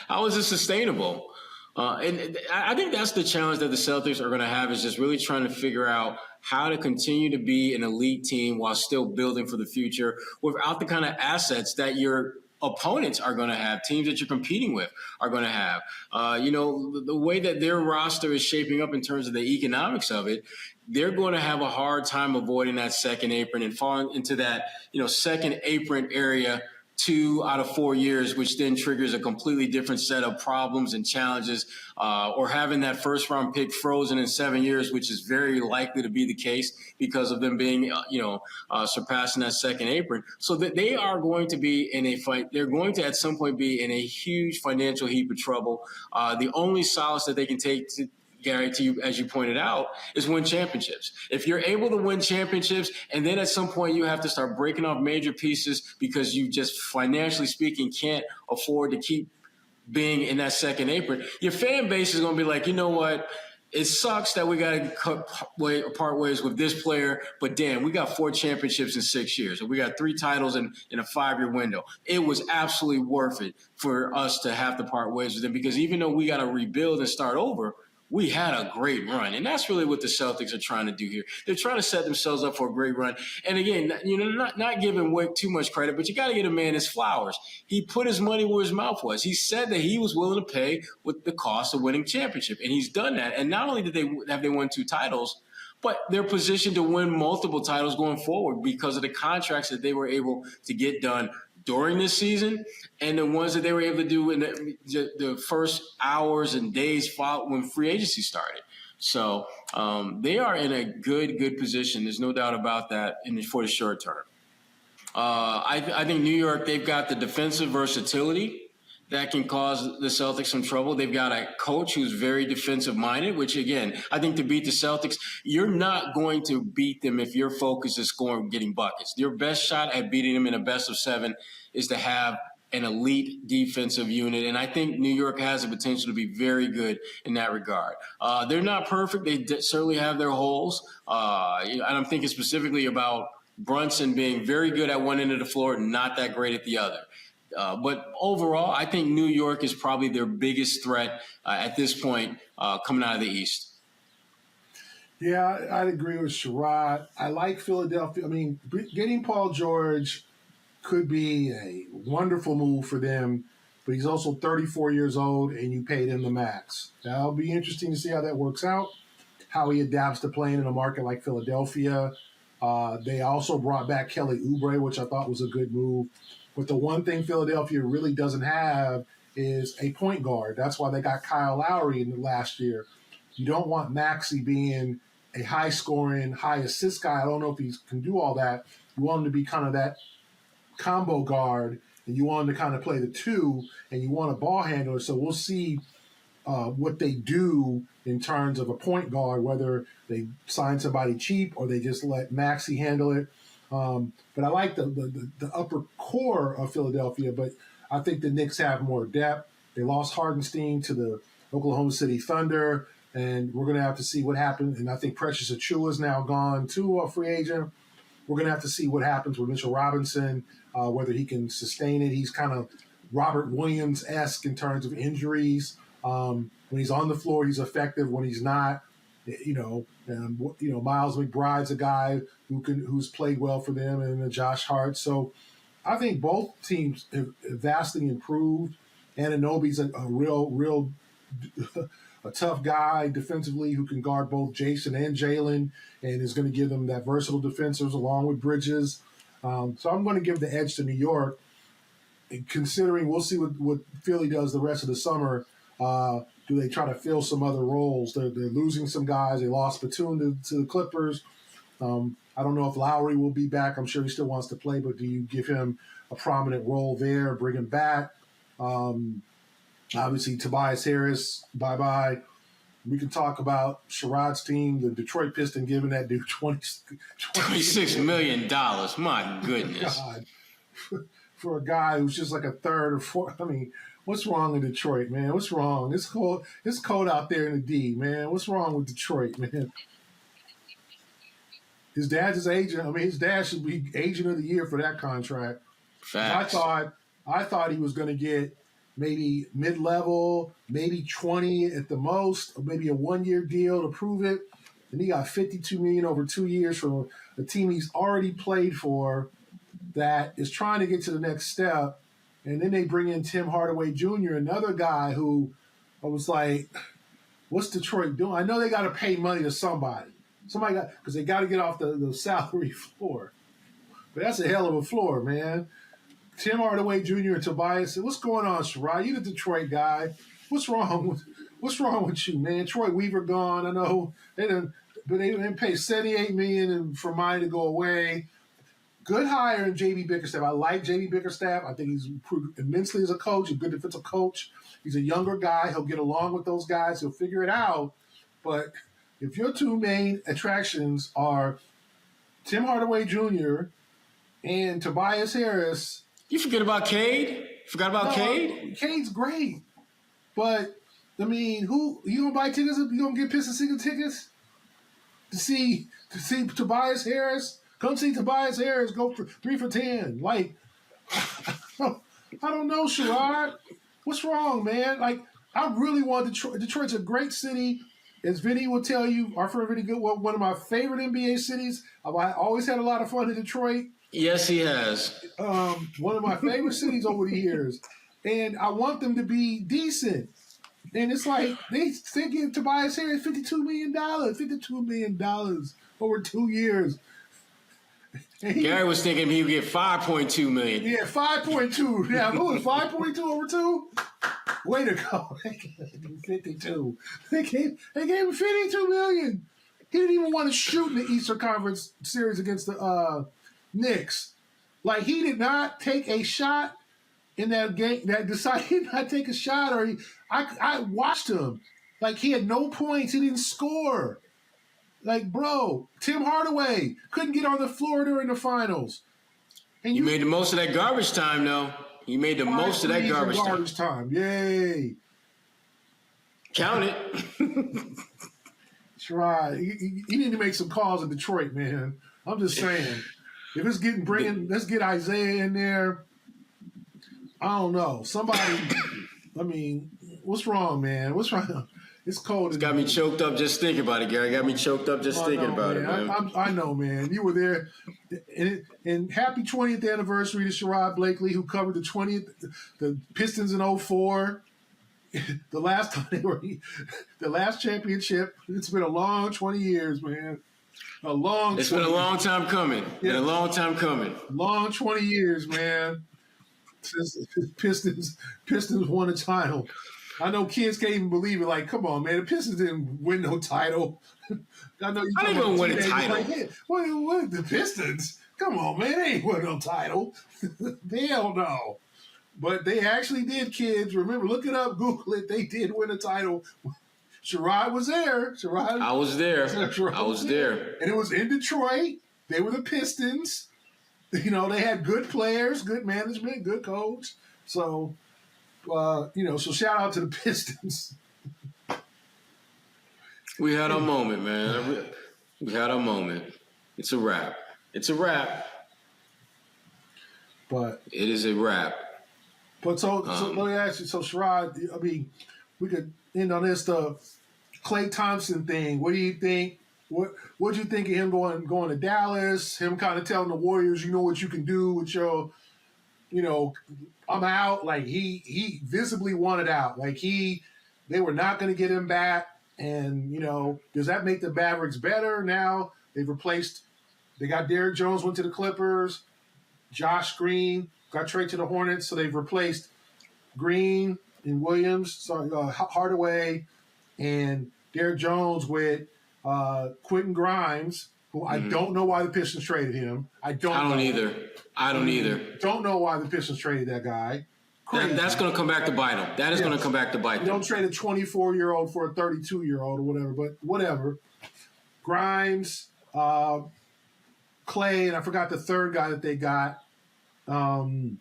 How is this sustainable? And I think that's the challenge that the Celtics are going to have, is just really trying to figure out how to continue to be an elite team while still building for the future without the kind of assets that your opponents are going to have, teams that you're competing with are going to have. The way that their roster is shaping up in terms of the economics of it, they're going to have a hard time avoiding that second apron and falling into that, second apron area 2 out of 4 years, which then triggers a completely different set of problems and challenges, or having that first round pick frozen in 7 years, which is very likely to be the case because of them being, surpassing that second apron. So that they are going to be in a fight. They're going to at some point be in a huge financial heap of trouble. The only solace that they can take Gary, to you, as you pointed out, is win championships. If you're able to win championships, and then at some point you have to start breaking off major pieces because you just, financially speaking, can't afford to keep being in that second apron, your fan base is going to be like, you know what? It sucks that we got to part ways with this player, but damn, we got 4 championships in 6 years, and we got 3 titles in a 5-year window. It was absolutely worth it for us to have to part ways with them, because even though we got to rebuild and start over, we had a great run. And that's really what the Celtics are trying to do here. They're trying to set themselves up for a great run. And again, not giving Wick too much credit, but you got to get a man his flowers. He put his money where his mouth was. He said that he was willing to pay with the cost of winning championship. And he's done that. And not only have they won 2 titles, but they're positioned to win multiple titles going forward because of the contracts that they were able to get done during this season, and the ones that they were able to do in the first hours and days when free agency started. So they are in a good position. There's no doubt about that for the short term. I think New York, they've got the defensive versatility that can cause the Celtics some trouble. They've got a coach who's very defensive-minded, which, again, I think to beat the Celtics, you're not going to beat them if your focus is scoring, getting buckets. Your best shot at beating them in a best-of-7 is to have an elite defensive unit, and I think New York has the potential to be very good in that regard. They're not perfect. They certainly have their holes, and I'm thinking specifically about Brunson being very good at one end of the floor and not that great at the other. But overall, I think New York is probably their biggest threat at this point coming out of the East. Yeah, I'd agree with Sherrod. I like Philadelphia. I mean, getting Paul George could be a wonderful move for them, but he's also 34 years old, and you paid him the max. That'll be interesting to see how that works out, how he adapts to playing in a market like Philadelphia. They also brought back Kelly Oubre, which I thought was a good move. But the one thing Philadelphia really doesn't have is a point guard. That's why they got Kyle Lowry in the last year. You don't want Maxey being a high-scoring, high-assist guy. I don't know if he can do all that. You want him to be kind of that combo guard, and you want him to kind of play the 2, and you want a ball handler. So we'll see what they do in terms of a point guard, whether they sign somebody cheap or they just let Maxey handle it. But I like the upper core of Philadelphia, but I think the Knicks have more depth. They lost Hardenstein to the Oklahoma City Thunder, and we're going to have to see what happens. And I think Precious Achiuwa is now gone to a free agent. We're going to have to see what happens with Mitchell Robinson, whether he can sustain it. He's kind of Robert Williams-esque in terms of injuries. When he's on the floor, he's effective. When he's not, Miles McBride's a guy who's played well for them, and Josh Hart. So I think both teams have vastly improved. Anunoby's a real a tough guy defensively who can guard both Jayson and Jalen, and is going to give them that versatile defenders along with Bridges. So I'm going to give the edge to New York. considering we'll see what Philly does the rest of the summer. Do they try to fill some other roles? They're losing some guys. They lost Batum to the Clippers. I don't know if Lowry will be back. I'm sure he still wants to play, but do you give him a prominent role there, bring him back? Obviously, Tobias Harris, bye-bye. We can talk about Sherrod's team, the Detroit Pistons, giving that dude $26 million. My goodness. God. For a guy who's just like a third or fourth. I mean, what's wrong in Detroit, man? What's wrong? It's cold out there in the D, man. What's wrong with Detroit, man? His dad's his agent. I mean, his dad should be agent of the year for that contract. Facts. I thought he was going to get maybe mid-level, maybe 20 at the most, or maybe a one-year deal to prove it. And he got $52 million over 2 years from a team he's already played for that is trying to get to the next step. And then they bring in Tim Hardaway Jr., another guy who I was like, what's Detroit doing? I know they got to pay money to somebody. Because they got to get off the salary floor. But that's a hell of a floor, man. Tim Hardaway Jr. and Tobias, what's going on, Sherrod? You the Detroit guy. What's wrong with you, man? Troy Weaver gone. I know they didn't pay $78 million for money to go away. Good hire in J.B. Bickerstaff. I like J.B. Bickerstaff. I think he's improved immensely as a coach, a good defensive coach. He's a younger guy. He'll get along with those guys. He'll figure it out. But if your two main attractions are Tim Hardaway Jr. and Tobias Harris. You forget about Cade? Cade's great. But, I mean, who you going to buy tickets? You going to get Pistons season tickets? To see Tobias Harris? Come see Tobias Harris go for 3 for 10. Like, I don't know, Sherrod. What's wrong, man? Like, I really want Detroit. Detroit's a great city. As Vinny will tell you, our friend Vinny Goodwill, one of my favorite NBA cities. I've always had a lot of fun in Detroit. Yes, he has. One of my favorite cities over the years. And I want them to be decent. And it's like they give Tobias Harris $52 million over 2 years. Gary was thinking he would get $5.2 million. Yeah, 5.2. Yeah, who was 5.2 over 2? Way to go. 52. They gave him $52 million. He didn't even want to shoot in the Eastern Conference series against the Knicks. Like, he did not take a shot in that game. That decided he did not take a shot. I watched him. Like, he had no points. He didn't score. Like, bro, Tim Hardaway couldn't get on the floor during the finals. And you made the most of that garbage time, though. You made the most of that garbage time. Yay. Count it. Sherrod, you need to make some calls in Detroit, man. I'm just saying. If it's let's get Isaiah in there. I don't know. Somebody, I mean, what's wrong, man? What's wrong? It's cold. It's got me choked up just thinking about it, Gary. Got me choked up just thinking about it, man. I know, man. You were there. And happy 20th anniversary to Sherrod Blakely, who covered the Pistons in 2004. The last time the last championship. It's been a long 20 years, man. It's been a long time coming. Yeah. Been a long time coming. Long 20 years, man. Since Pistons won a title. I know kids can't even believe it. Like, come on, man. The Pistons didn't win no title. I know you. I didn't win a title. Like, hey, what the Pistons? Come on, man. They ain't won no title. Hell no. But they actually did, kids. Remember, look it up, Google it. They did win a title. Sherrod was there. I was there. I was there. And it was in Detroit. They were the Pistons. You know, they had good players, good management, good coach. So, so shout out to the Pistons. We had our moment, man. We had our moment. It's a wrap. But it is a wrap. But so let me ask you, so Sherrod, I mean, we could end on this Klay Thompson thing. What do you think? What do you think of him going to Dallas? Him kind of telling the Warriors, you know what you can do with your, I'm out. Like he visibly wanted out. Like they were not going to get him back. And does that make the Mavericks better now? They got Derrick Jones went to the Clippers. Josh Green got traded to the Hornets, so they've replaced Green and Williams, Hardaway, and Derrick Jones with Quentin Grimes, who I don't know why the Pistons traded him. I don't either. Don't know why the Pistons traded that guy. That's going to come back to bite them. That is going to come back to bite them. You don't trade a 24-year-old for a 32-year-old or whatever, but whatever. Grimes, Klay, and I forgot the third guy that they got. They're going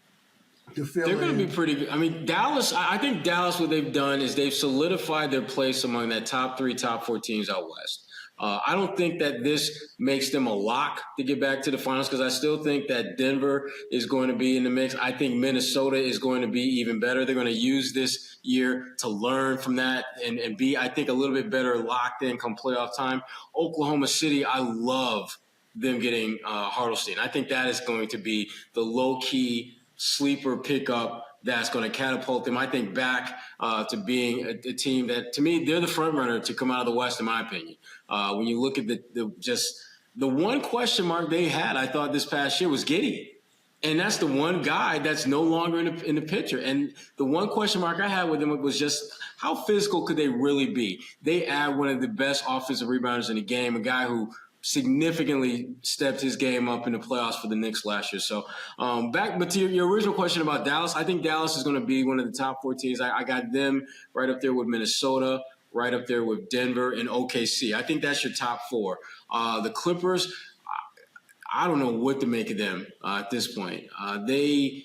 to be pretty good. I mean, Dallas, I think Dallas, what they've done is they've solidified their place among that top 3, top 4 teams out west. I don't think that this makes them a lock to get back to the finals because I still think that Denver is going to be in the mix. I think Minnesota is going to be even better. They're going to use this year to learn from that and be, I think, a little bit better locked in come playoff time. Oklahoma City, I love them getting Hartenstein. I think that is going to be the low-key sleeper pickup that's going to catapult them, I think, back to being a team that, to me, they're the front runner to come out of the West, in my opinion. When you look at the one question mark they had, I thought this past year was Giddey. And that's the one guy that's no longer in the picture. And the one question mark I had with them was just how physical could they really be? They add one of the best offensive rebounders in the game, a guy who significantly stepped his game up in the playoffs for the Knicks last year. So but to your original question about Dallas, I think Dallas is going to be one of the top 4 teams. I got them right up there with Minnesota, right up there with Denver and OKC. I think that's your top 4. The Clippers, I don't know what to make of them at this point. They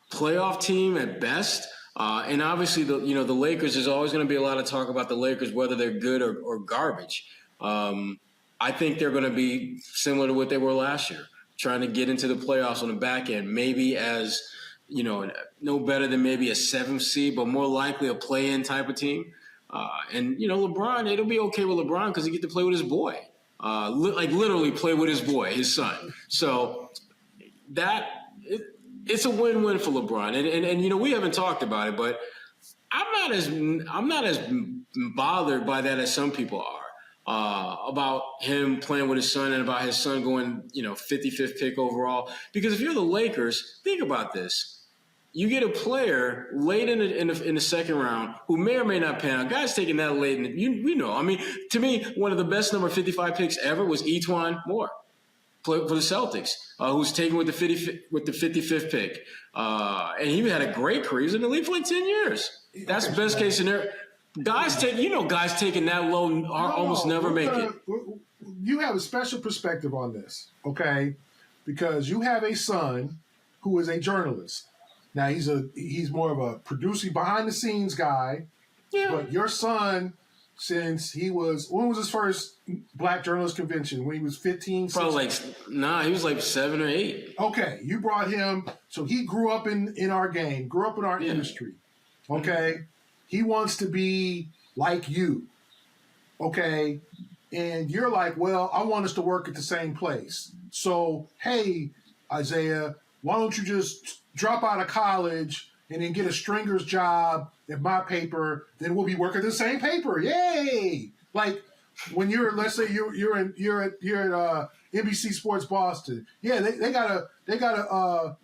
playoff team at best. And obviously, the Lakers, there's always going to be a lot of talk about the Lakers, whether they're good or garbage. I think they're going to be similar to what they were last year, trying to get into the playoffs on the back end, maybe as, no better than maybe a 7th seed, but more likely a play-in type of team. And LeBron, it'll be okay with LeBron because he get to play with his boy, literally play with his boy, his son. So it's a win-win for LeBron. And we haven't talked about it, but I'm not as bothered by that as some people are. About him playing with his son and about his son going, 55th pick overall. Because if you're the Lakers, think about this. You get a player late in the second round who may or may not pan out. Guys taking that late, and we know. I mean, to me, one of the best number 55 picks ever was Etuan Moore for the Celtics, who's taken with the 55th pick. And he had a great career. He was in the league for like 10 years. That's the best case scenario. Guys taking that low almost never make it. You have a special perspective on this, okay? Because you have a son who is a journalist. Now he's more of a producing behind the scenes guy. Yeah. But your son, since when was his first Black Journalist Convention? When he was 15, 16? Probably he was like 7 or 8. Okay, you brought him, so he grew up in our game, grew up in our industry. Okay. Mm-hmm. He wants to be like you, okay? And you're like, well, I want us to work at the same place. So, hey, Isaiah, why don't you just drop out of college and then get a stringer's job at my paper? Then we'll be working at the same paper. Yay! Like when let's say you're at NBC Sports Boston. Yeah, they got a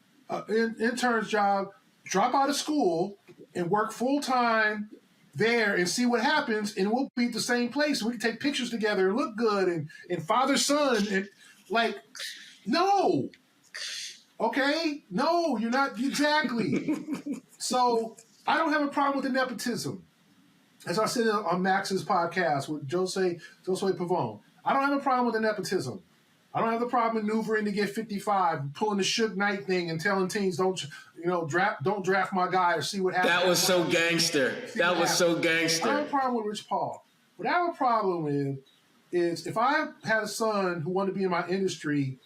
intern's job. Drop out of school and work full-time there and see what happens, and we'll be at the same place. We can take pictures together and look good and father-son. And no. Okay? No, you're not exactly. So I don't have a problem with the nepotism. As I said on Max's podcast with Josue Pavone, I don't have a problem with the nepotism. I don't have the problem maneuvering to get 55, pulling the Suge Knight thing and telling teams don't draft my guy or see what happens. That was so gangster. That was so gangster. I don't have a problem with Rich Paul. What I have a problem with is if I had a son who wanted to be in my industry,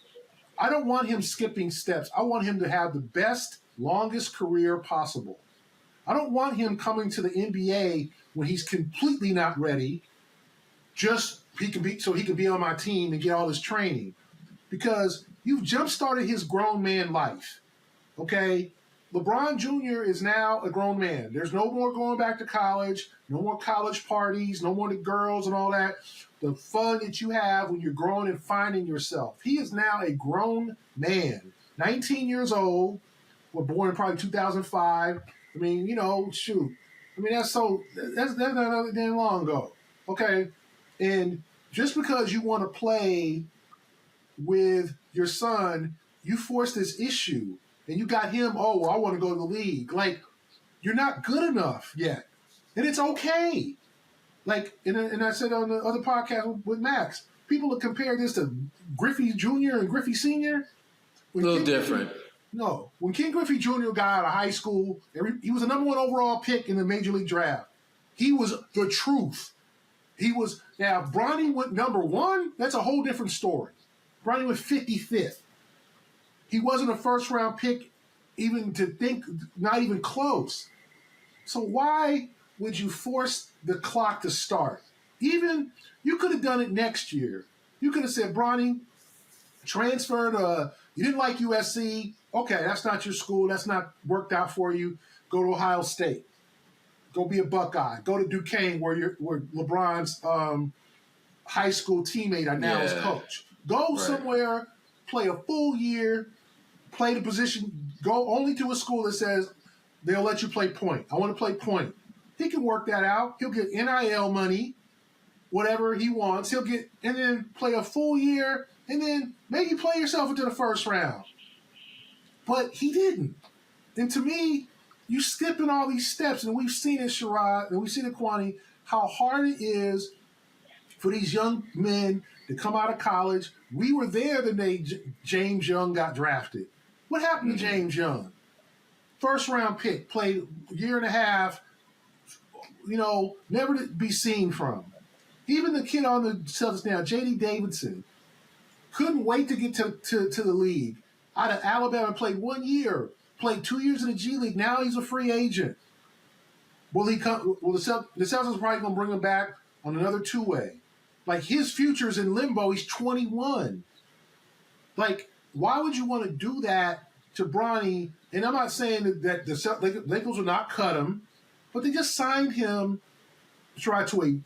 I don't want him skipping steps. I want him to have the best, longest career possible. I don't want him coming to the NBA when he's completely not ready, so he can be on my team and get all this training. Because you've jump-started his grown man life, okay? LeBron Jr. is now a grown man. There's no more going back to college, no more college parties, no more the girls and all that. The fun that you have when you're growing and finding yourself. He is now a grown man, 19 years old, were born probably 2005. I mean, shoot. I mean, that's not that damn long ago. Okay? And just because you want to play with your son, you force this issue. And you got him, I want to go to the league. Like, you're not good enough yet. And it's okay. Like, and I said on the other podcast with Max, people would compare this to Griffey Jr. and Griffey Sr. A little different. No. When Ken Griffey Jr. got out of high school, he was the number 1 overall pick in the Major League Draft. He was the truth. Now, Bronny went number 1. That's a whole different story. Bronny went 55th. He wasn't a first-round pick even to think, not even close. So why would you force the clock to start? Even, you could have done it next year. You could have said, Bronny, transfer you didn't like USC. Okay, that's not your school. That's not worked out for you. Go to Ohio State. Go be a Buckeye. Go to Duquesne, where LeBron's high school teammate now is coach. Go somewhere, play a full year, play the position, go only to a school that says they'll let you play point. I want to play point. He can work that out. He'll get NIL money, whatever he wants. He'll get, and then play a full year, and then maybe play yourself into the first round. But he didn't. And to me, you skipping all these steps, and we've seen it, Sherrod, and we've seen it, Kwani, how hard it is for these young men to come out of college. We were there the day James Young got drafted. What happened to James Young? First round pick, played a year and a half, never to be seen from. Even the kid on the Celtics now, J.D. Davidson, couldn't wait to get to the league. Out of Alabama, played 1 year, played 2 years in the G League. Now he's a free agent. Will he come? Well, the Celtics are probably going to bring him back on another two-way. Like, his future's in limbo. He's 21. Like, why would you want to do that to Bronny? And I'm not saying that the Lakers will not cut him, but they just signed him to a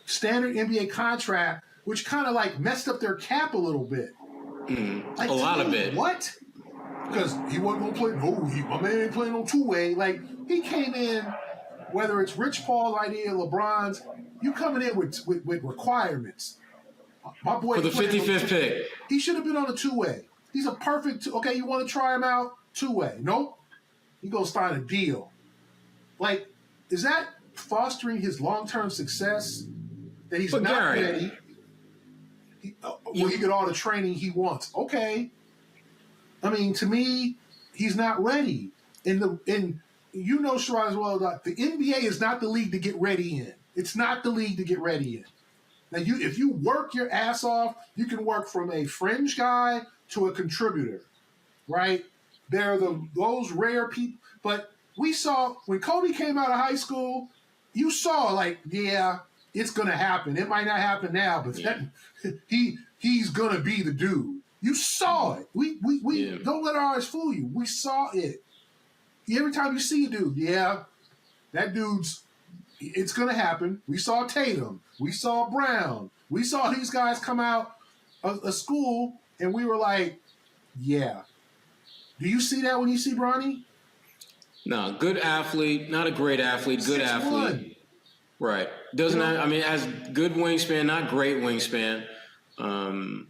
standard NBA contract, which kind of like messed up their cap a little bit. Like, a lot of it. What? Because he wasn't going to play. My man ain't playing on two-way. Like, he came in, whether it's Rich Paul's idea, LeBron's, you coming in with requirements. My boy for the 55th pick. He should have been on a two-way. He's a perfect okay, you want to try him out? Two-way. Nope. He goes sign a deal. Like, is that fostering his long-term success? That he's not ready. He get all the training he wants. Okay. I mean, to me, he's not ready. And Sherrod, as well, that the NBA is not the league to get ready in. It's not the league to get ready in. Now, if you work your ass off, you can work from a fringe guy to a contributor, right? There are those rare people. But we saw when Kobe came out of high school, you saw like, yeah, it's going to happen. It might not happen now, but he's going to be the dude. You saw it. We don't let our eyes fool you. We saw it. Every time you see a dude, that dude's, it's going to happen. We saw Tatum. We saw Brown. We saw these guys come out of school, and we were like, yeah. Do you see that when you see Bronny? No, good athlete, not a great athlete, good 6'1". athlete. Right. Doesn't as good wingspan, not great wingspan.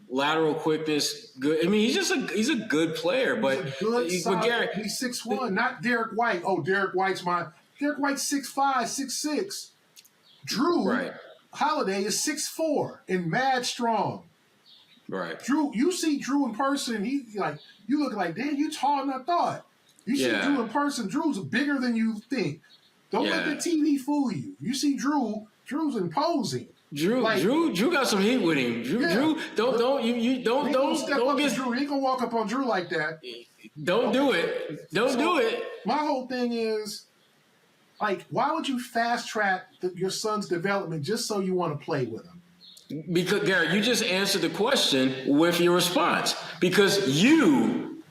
Lateral quickness, good. I mean, he's a good player, but he's 6'1", not Derrick White. Oh, Derrick White's 6'5", 6'6". Drew Holiday is 6'4" and mad strong. Right. Drew, you see Drew in person, you look like, damn, you taller than I thought. You see Drew in person, Drew's bigger than you think. Don't let the TV fool you. You see Drew's imposing. Drew got some heat with him. Drew, don't step up get to Drew. He ain't gonna walk up on Drew like that. Don't do it. Don't do it. My whole thing is, like, why would you fast track your son's development just so you want to play with him? Because Garrett, you just answered the question with your response. Because you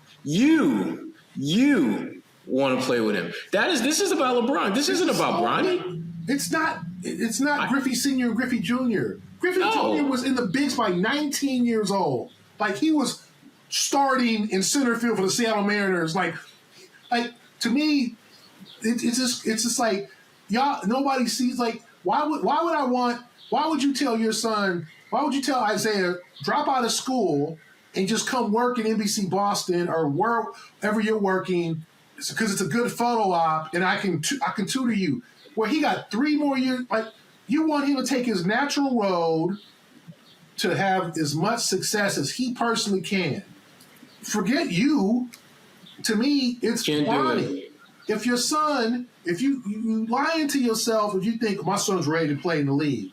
want to play with him. This is about LeBron. This isn't about Bronny. It's not Griffey Sr. and Griffey Jr. Griffey Jr. was in the bigs by 19 years old. Like, he was starting in center field for the Seattle Mariners. Like, like to me, it's just like y'all. Nobody sees like why would you tell your son? Why would you tell Isaiah drop out of school and just come work in NBC Boston or wherever you're working because it's a good photo op and I can tutor you. Where he got 3 more years. Like you want him to take his natural road to have as much success as he personally can. Forget you. To me, it's Kwani. If your son, if you lying to yourself, if you think my son's ready to play in the league,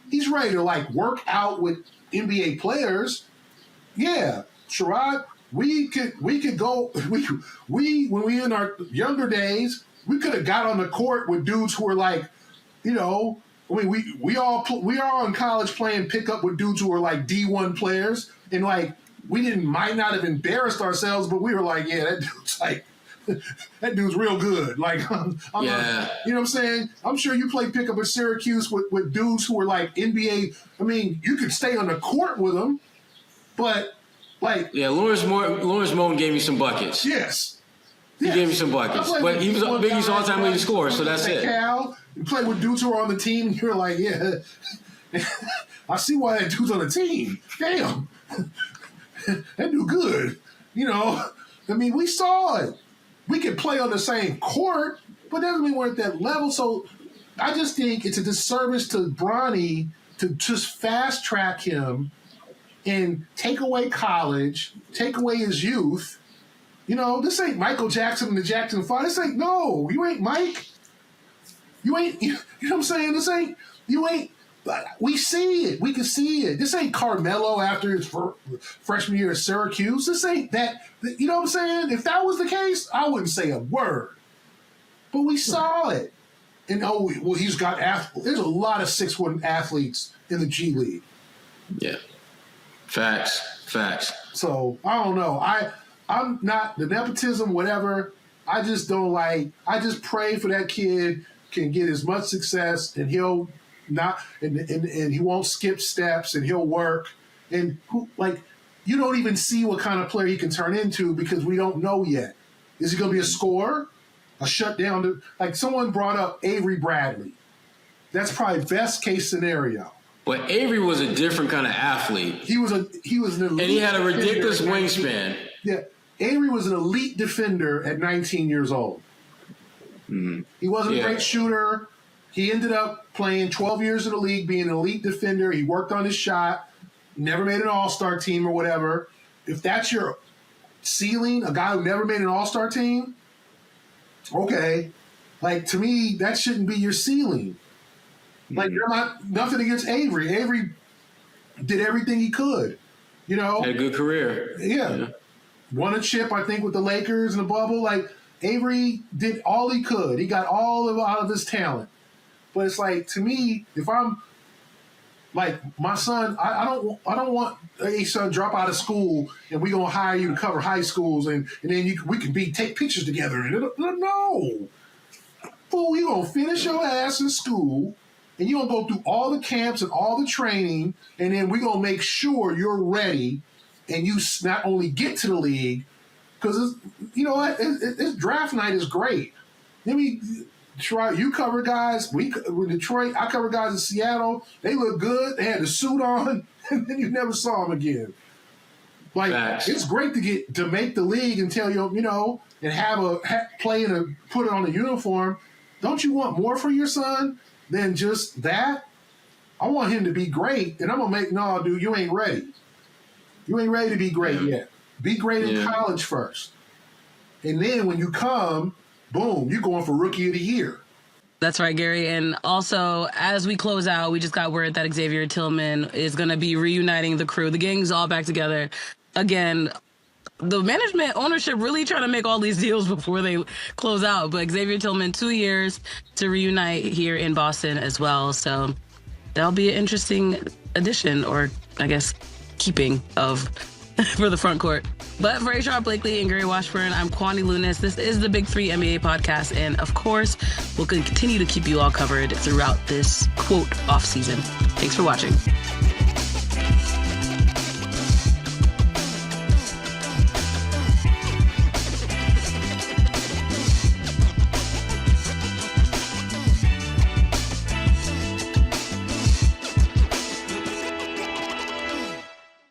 he's ready to like work out with NBA players. Yeah, Sherrod, we could go. We when we in our younger days, we could have got on the court with dudes who were like, you know. I mean, we are in college playing pickup with dudes who are like D1 players, and like might not have embarrassed ourselves, but we were like, yeah, that dude's real good. Like, you know what I'm saying? I'm sure you play pickup at Syracuse with dudes who were like NBA. I mean, you could stay on the court with them, but like, Lawrence Moan gave me some buckets. Yes. He gave me some buckets, but he was Biggie's all-time leading scorer, so that's it. You play with dudes who are on the team, and you're like, yeah, I see why that dude's on the team. Damn, that dude good. You know, I mean, we saw it. We could play on the same court, but that doesn't mean we're at that level. So I just think it's a disservice to Bronny to just fast-track him and take away college, take away his youth. You know, this ain't Michael Jackson and the Jackson 5. This ain't, no, you ain't Mike. You ain't, you know what I'm saying? We see it. We can see it. This ain't Carmelo after his freshman year at Syracuse. This ain't that, you know what I'm saying? If that was the case, I wouldn't say a word. But we saw it. And, he's got athletes. There's a lot of 6'1" athletes in the G League. Yeah. Facts. So, I don't know. I'm not the nepotism, whatever. I just don't like. I just pray for that kid can get as much success, and he'll not, and he won't skip steps, and he'll work. And you don't even see what kind of player he can turn into because we don't know yet. Is he going to be a scorer, a shutdown? Like someone brought up Avery Bradley. That's probably best case scenario. But Avery was a different kind of athlete. He was an elite, and he had a ridiculous wingspan. Yeah. Avery was an elite defender at 19 years old. Mm-hmm. He wasn't a great shooter. He ended up playing 12 years in the league, being an elite defender. He worked on his shot, never made an all-star team or whatever. If that's your ceiling, a guy who never made an all-star team, okay. Like, to me, that shouldn't be your ceiling. Like, nothing against Avery. Avery did everything he could, you know. Had a good career. Yeah. Won a chip, I think, with the Lakers in the bubble. Like, Avery did all he could. He got all out of his talent. But it's like, to me, if I'm like my son, I don't want a son drop out of school and we gonna hire you to cover high schools and then we can take pictures together. No, fool, you gonna finish your ass in school and you gonna go through all the camps and all the training, and then we gonna make sure you're ready. And you not only get to the league, because you know what, it's draft night is great. I mean, you cover guys. With Detroit, I cover guys in Seattle. They look good. They had the suit on, and then you never saw them again. Like It's great to make the league and tell you know, and play put it on a uniform. Don't you want more for your son than just that? I want him to be great, and I'm gonna no, dude, you ain't ready. You ain't ready to be great yet. Be great in college first. And then when you come, boom, you're going for Rookie of the Year. That's right, Gary. And also, as we close out, we just got word that Xavier Tillman is going to be reuniting the crew. The gang's all back together. Again, the management ownership really trying to make all these deals before they close out. But Xavier Tillman, 2 years to reunite here in Boston as well. So that'll be an interesting addition, or I guess keeping of for the front court. But for Sherrod Blakely and Gary Washburn, I'm Kwani Lunis. This is the Big 3 NBA podcast. And of course, we'll continue to keep you all covered throughout this quote off season. Thanks for watching.